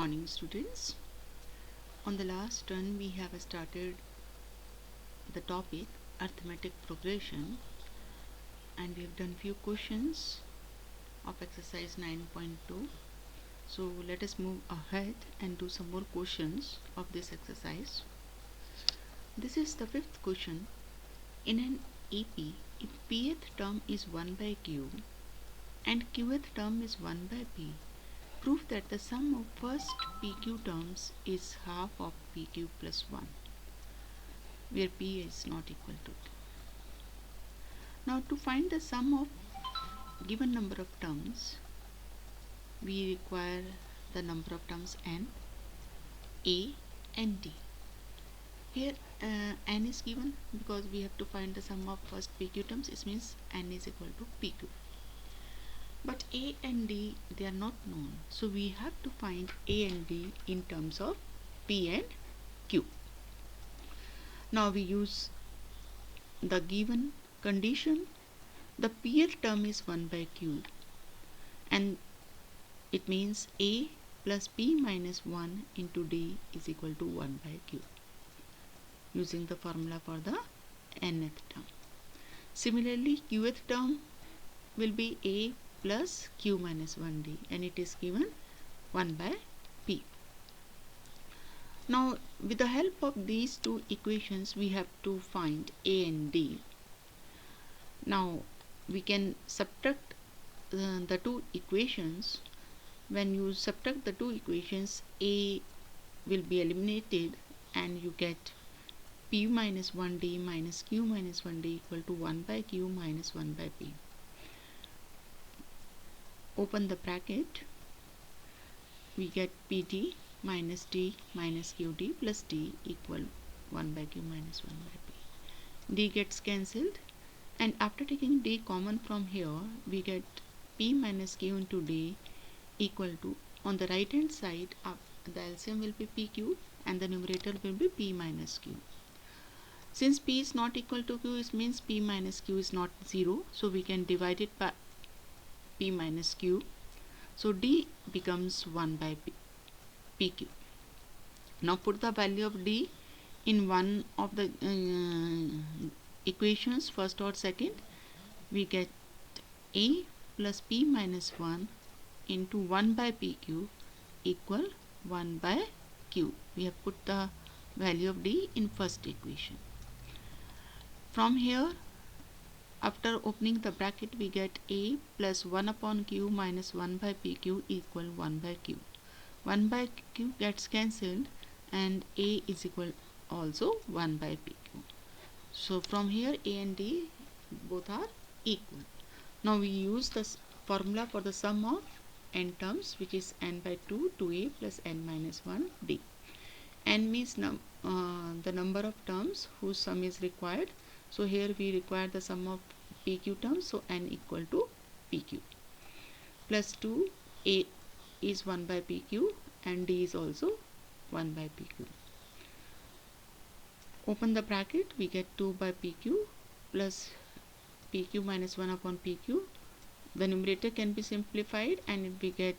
Morning students. On the last turn we have started the topic arithmetic progression and we have done few questions of exercise 9.2. So let us move ahead and do some more questions of this exercise. This is the fifth question. In an EP, if pth term is 1 by q and qth term is 1 by p, prove that the sum of first PQ terms is half of PQ plus 1, where P is not equal to 2. Now to find the sum of given number of terms, we require the number of terms n, a and d. Here n is given because we have to find the sum of first PQ terms. It means n is equal to PQ. But a and d, they are not known, so we have to find a and d in terms of p and q. Now we use the given condition. The pth term is 1 by q, and it means a plus p minus 1 into d is equal to 1 by q, using the formula for the nth term. Similarly, qth term will be a plus q minus 1d, and it is given 1 by p. Now with the help of these two equations we have to find a and d. Now we can subtract the two equations. When you subtract the two equations, a will be eliminated and you get p minus 1d minus q minus 1d equal to 1 by q minus 1 by p. Open the bracket, we get pt minus d minus qd plus d equal 1 by q minus 1 by p. D gets cancelled, and after taking d common from here, we get p minus q into d equal to, on the right hand side, the LCM will be pq and the numerator will be p minus q. Since p is not equal to q, it means p minus q is not 0, so we can divide it by p minus q. So d becomes 1 by pq. Now put the value of d in one of the equations, first or second. We get a plus p minus 1 into 1 by pq equal 1 by q. We have put the value of d in first equation. From here, after opening the bracket, we get a plus 1 upon q minus 1 by pq equal 1 by q. 1 by q gets cancelled and a is equal also 1 by pq. So from here a and d both are equal. Now we use the formula for the sum of n terms, which is n by 2 2a plus n minus 1 d. N means the number of terms whose sum is required. So here we require the sum of PQ terms, so n equal to PQ plus 2, a is 1 by PQ and d is also 1 by PQ. Open the bracket, we get 2 by PQ plus PQ minus 1 upon PQ. The numerator can be simplified and we get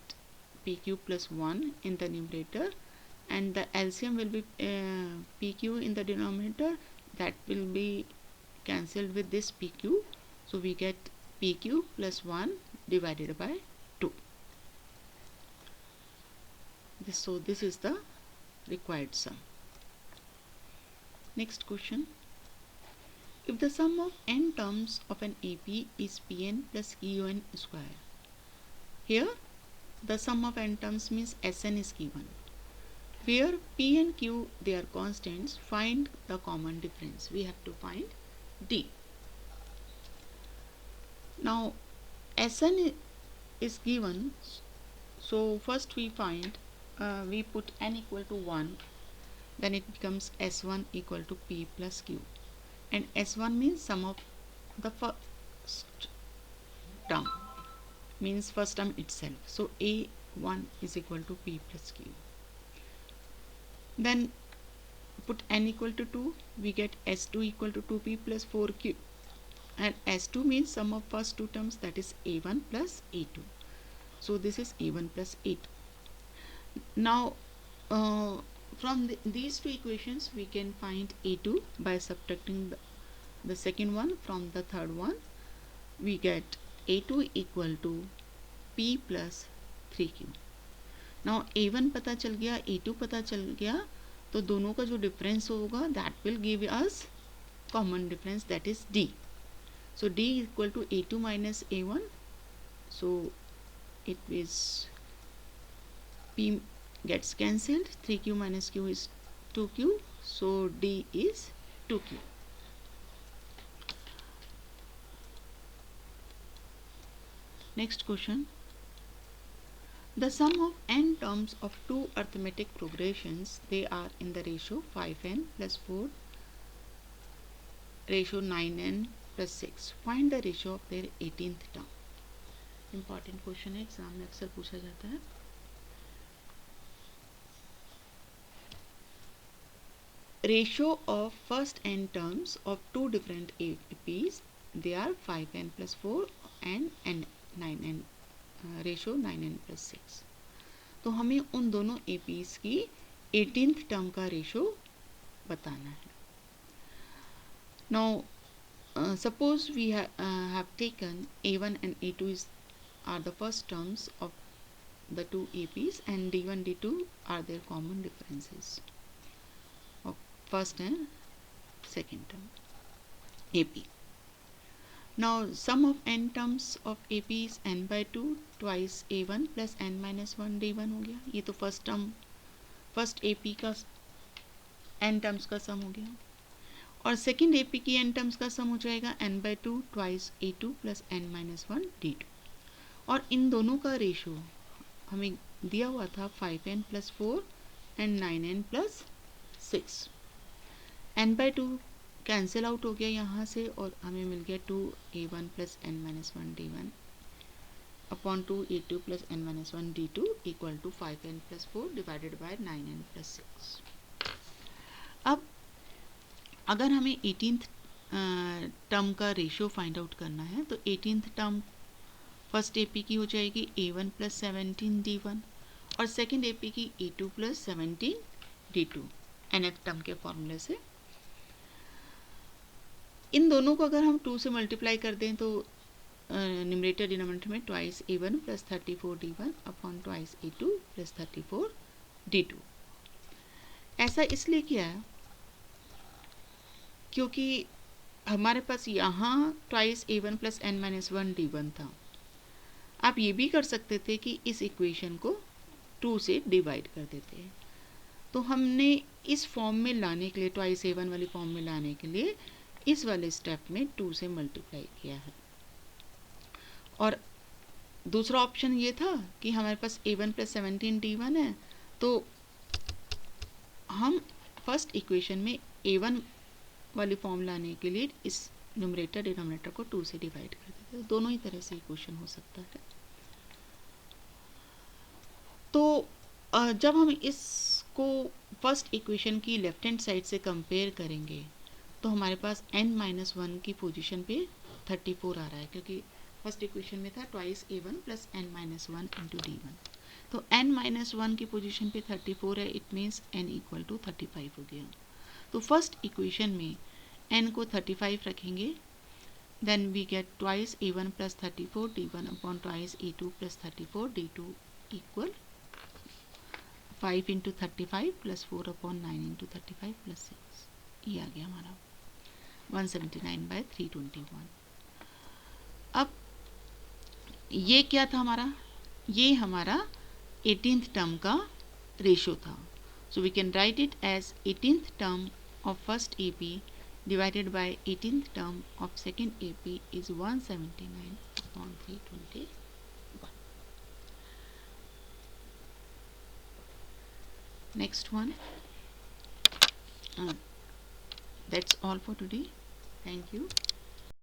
PQ plus 1 in the numerator, and the LCM will be PQ in the denominator, that will be cancelled with this PQ. So we get PQ plus 1 divided by 2. So this is the required sum. Next question. If the sum of n terms of an AP is Pn plus Qn square. Here the sum of n terms means Sn is given. Where P and Q, they are constants, find the common difference. We have to find D. Now Sn is given, so first we find, we put n equal to 1, then it becomes S1 equal to P plus Q, and S1 means sum of the first term, means first term itself. So A1 is equal to P plus Q. Then put n equal to 2, we get S2 equal to 2P plus 4Q, and S2 means sum of first two terms, that is A1 plus A2. So this is A1 plus A2. Now from these two equations we can find A2 by subtracting the second one from the third one. We get A2 equal to P plus 3Q. Now A1 पता चल गया, A2 पता चल गया, तो दोनों का जो डिफरेंस होगा that will give us common difference, that is D. So D equal to A2 minus A1. So it is P gets cancelled, 3Q minus Q is 2Q, so D is 2Q. Next question. The sum of n terms of two arithmetic progressions, they are in the ratio 5n plus 4, ratio 9n plus 6. Find the ratio of their 18th term. Important question है, exam में अक्सर पूछा जाता है. Ratio of first n terms of two different APs, they are 5n plus 4 and n 9n, ratio 9n plus 6. तो हमें उन दोनों APs की 18th टर्म का रेशो बताना है. Now suppose we have taken A1 and A2 are the first terms of the two APs, and D1 D2 are their common differences of first and second term AP. Now sum of n terms of AP is n by 2 twice A1 plus n minus 1 D1 हो गया. ये तो first term, first AP का n terms का सम हो गया, और second AP की n टर्म्स का सम हो जाएगा n by 2 twice A2 plus n minus 1 D2. और इन दोनों का रेशो हमें दिया हुआ था 5n plus 4 and 9n plus 6. n by 2 cancel out हो गया यहाँ से, और हमें मिल गया 2A1 plus n minus 1 D1 upon 2A2 plus n minus 1 D2 equal to 5n plus 4 divided by 9n plus 6. अब अगर हमें 18th टर्म का रेशियो फाइंड आउट करना है, तो 18th टर्म फर्स्ट AP की हो जाएगी A1 plus 17 D1, और सेकेंड AP की A2 plus 17 D2 nth term के फॉर्मूले से. इन दोनों को अगर हम 2 से मल्टीप्लाई कर दें तो न्यूमरेटर डिनोमिनेटर में twice A1 plus 34 D1 upon twice A2 plus 34 D2. ऐसा इसलिए किया है क्योंकि हमारे पास यहाँ twice A1 plus n minus 1 D1 था. आप ये भी कर सकते थे कि इस इक्वेशन को 2 से डिवाइड कर देते हैं. तो हमने इस फॉर्म में लाने के लिए, ट्वाइस A1 वाली फॉर्म में लाने के लिए इस वाले स्टेप में 2 से मल्टीप्लाई किया है. और दूसरा ऑप्शन ये था कि हमारे पास A1 प्लस 17 D1 है, तो हम फर्स्ट इक्वेशन में A1 वाली फॉर्म लाने के लिए इस न्यूमरेटर डिनोमिनेटर को 2 से डिवाइड कर देते हैं. दोनों ही तरह से इक्वेशन हो सकता है. तो जब हम इसको फर्स्ट इक्वेशन की लेफ्ट हैंड साइड से कंपेयर करेंगे तो हमारे पास n-1 की पोजीशन पे 34 आ रहा है, क्योंकि फर्स्ट इक्वेशन में था twice A1 plus n-1 into D1. तो n-1 की पोजीशन पे 34 है, it means n equal to 35 हो गया. तो फर्स्ट इक्वेशन में n को 35 रखेंगे, then we get twice A1 plus 34 D1 upon twice A2 plus 34 D2 equal 5 into 35 plus 4 upon 9 into 35 plus 6. ये आ गया हमारा 179/321. अब ये क्या था हमारा, ये हमारा 18th टर्म का रेशियो था. So we can write it as 18th term of first AP divided by 18th term of second AP is 179/321. Next one. That's all for today. Thank you.